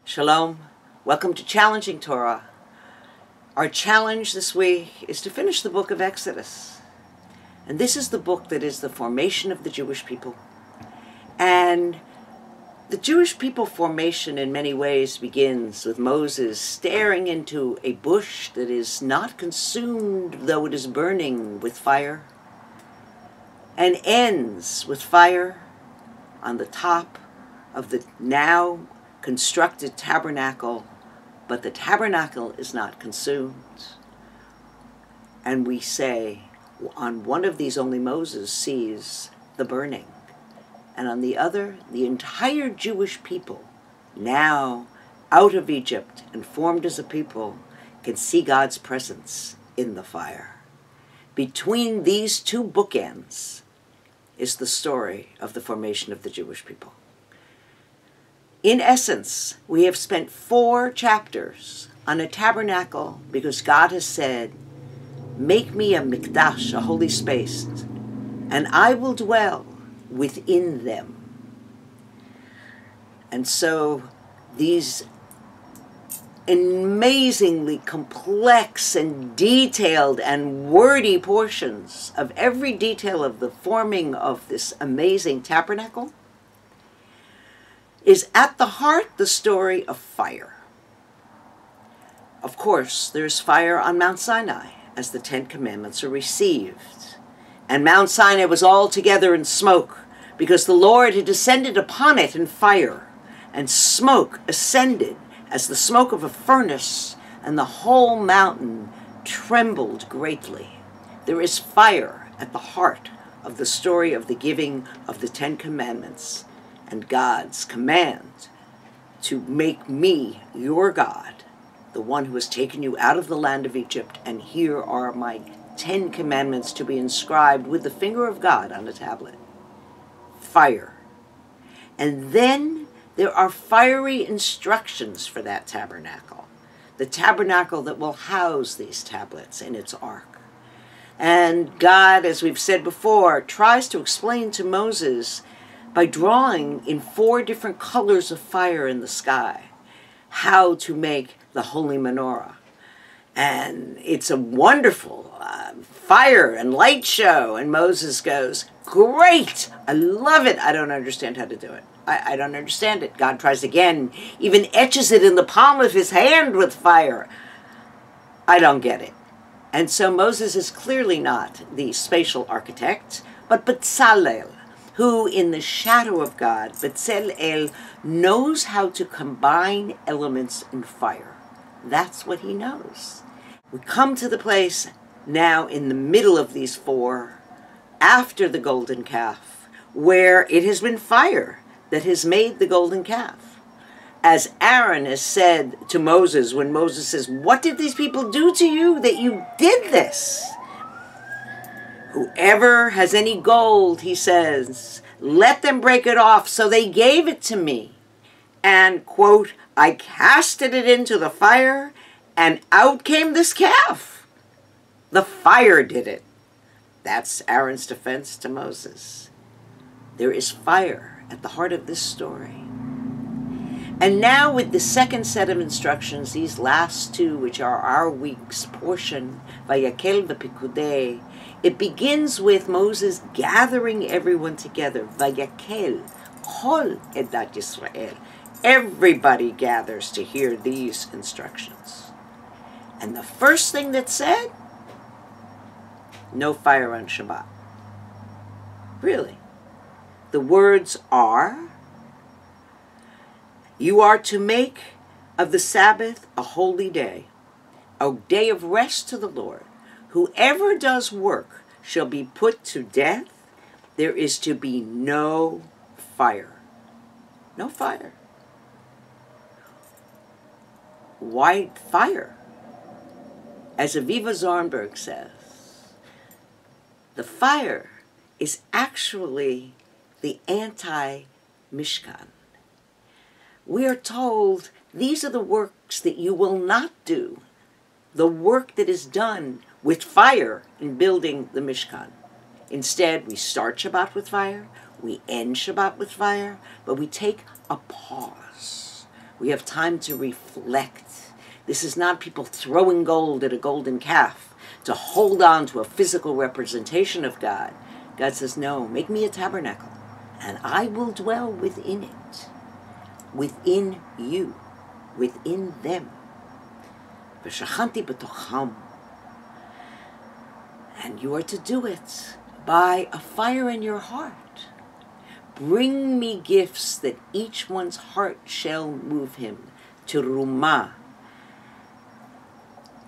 Shalom. Welcome to Challenging Torah. Our challenge this week is to finish the book of Exodus. And this is the book that is the formation of the Jewish people. And the Jewish people formation in many ways begins with Moses staring into a bush that is not consumed, though it is burning with fire, and ends with fire on the top of the now constructed tabernacle, but the tabernacle is not consumed. And we say, on one of these only Moses sees the burning, and on the other, the entire Jewish people, now out of Egypt and formed as a people, can see God's presence in the fire. Between these two bookends is the story of the formation of the Jewish people. In essence, we have spent 4 chapters on a tabernacle because God has said, make me a mikdash, a holy space, and I will dwell within them. And so these amazingly complex and detailed and wordy portions of every detail of the forming of this amazing tabernacle is at the heart the story of fire. Of course, there's fire on Mount Sinai as the 10 Commandments are received. And Mount Sinai was all together in smoke because the Lord had descended upon it in fire, and smoke ascended as the smoke of a furnace, and the whole mountain trembled greatly. There is fire at the heart of the story of the giving of the 10 Commandments and God's command to make me your God, the one who has taken you out of the land of Egypt, and here are my 10 Commandments to be inscribed with the finger of God on a tablet. Fire. And then there are fiery instructions for that tabernacle, the tabernacle that will house these tablets in its ark. And God, as we've said before, tries to explain to Moses by drawing in 4 different colors of fire in the sky how to make the holy menorah. And it's a wonderful fire and light show. And Moses goes, great, I love it. I don't understand how to do it. I don't understand it. God tries again, even etches it in the palm of his hand with fire. I don't get it. And so Moses is clearly not the spatial architect, but Bezalel, who in the shadow of God, Bezalel, knows how to combine elements in fire. That's what he knows. We come to the place now in the middle of these 4, after the golden calf, where it has been fire that has made the golden calf. As Aaron has said to Moses, when Moses says, what did these people do to you that you did this? Whoever has any gold, he says, let them break it off. So they gave it to me. And, quote, I casted it into the fire, and out came this calf. The fire did it. That's Aaron's defense to Moses. There is fire at the heart of this story. And now with the second set of instructions, these last 2, which are our week's portion, Vayakel v'pikudei, it begins with Moses gathering everyone together. Vayakel, Chol Edat Yisrael. Everybody gathers to hear these instructions. And the first thing that's said, no fire on Shabbat. Really. The words are, you are to make of the Sabbath a holy day, a day of rest to the Lord. Whoever does work shall be put to death. There is to be no fire. No fire. Why fire? As Aviva Zornberg says, the fire is actually the anti-Mishkan. We are told these are the works that you will not do, the work that is done with fire in building the Mishkan. Instead, we start Shabbat with fire, we end Shabbat with fire, but we take a pause. We have time to reflect. This is not people throwing gold at a golden calf to hold on to a physical representation of God. God says, no, make me a tabernacle, and I will dwell within it, within you, within them. V'shachanti b'tocham. And you are to do it by a fire in your heart. Bring me gifts that each one's heart shall move him to Rumah,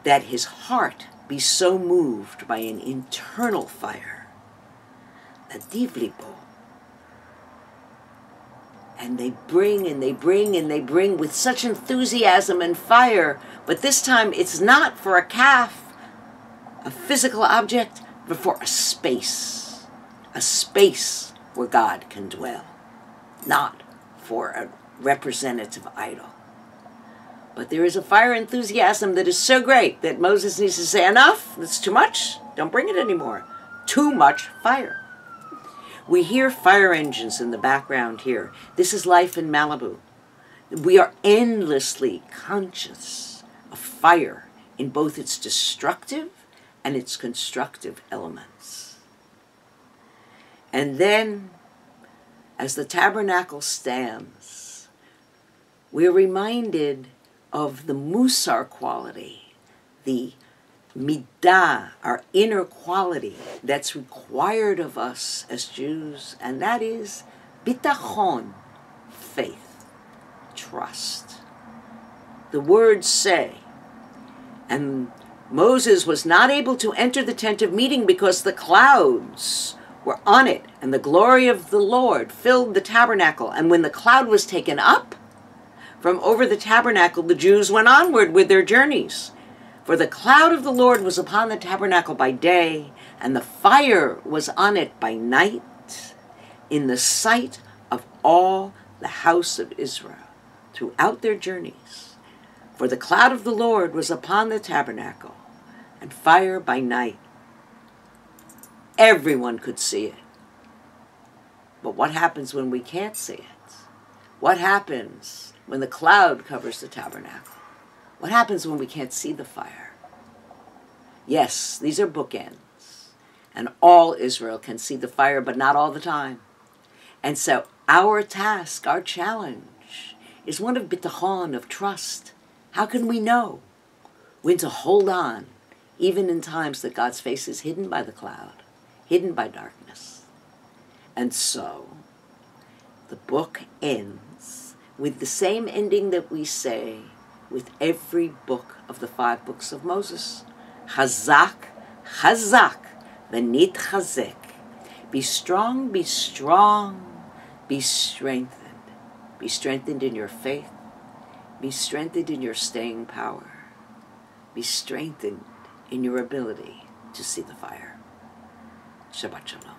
that his heart be so moved by an internal fire, Adiv libo. And they bring and they bring and they bring with such enthusiasm and fire, but this time it's not for a calf, a physical object, but for a space where God can dwell, not for a representative idol. But there is a fire enthusiasm that is so great that Moses needs to say, enough, that's too much, don't bring it anymore. Too much fire. We hear fire engines in the background here. This is life in Malibu. We are endlessly conscious of fire in both its destructive and its constructive elements. And then, as the tabernacle stands, we're reminded of the musar quality, the midah, our inner quality that's required of us as Jews, and that is bitachon, faith, trust. The words say, and Moses was not able to enter the tent of meeting because the clouds were on it, and the glory of the Lord filled the tabernacle. And when the cloud was taken up from over the tabernacle, the Jews went onward with their journeys. For the cloud of the Lord was upon the tabernacle by day, and the fire was on it by night, in the sight of all the house of Israel throughout their journeys. For the cloud of the Lord was upon the tabernacle, and fire by night. Everyone could see it. But what happens when we can't see it? What happens when the cloud covers the tabernacle? What happens when we can't see the fire? Yes, these are bookends, and all Israel can see the fire, but not all the time. And so our task, our challenge, is one of bitachon, of trust. How can we know when to hold on, even in times that God's face is hidden by the cloud, hidden by darkness? And so the book ends with the same ending that we say with every book of the 5 books of Moses. Chazak, chazak, v'nit chazek. Be strong, be strong, be strengthened. Be strengthened in your faith. Be strengthened in your staying power. Be strengthened in your ability to see the fire. Shabbat Shalom.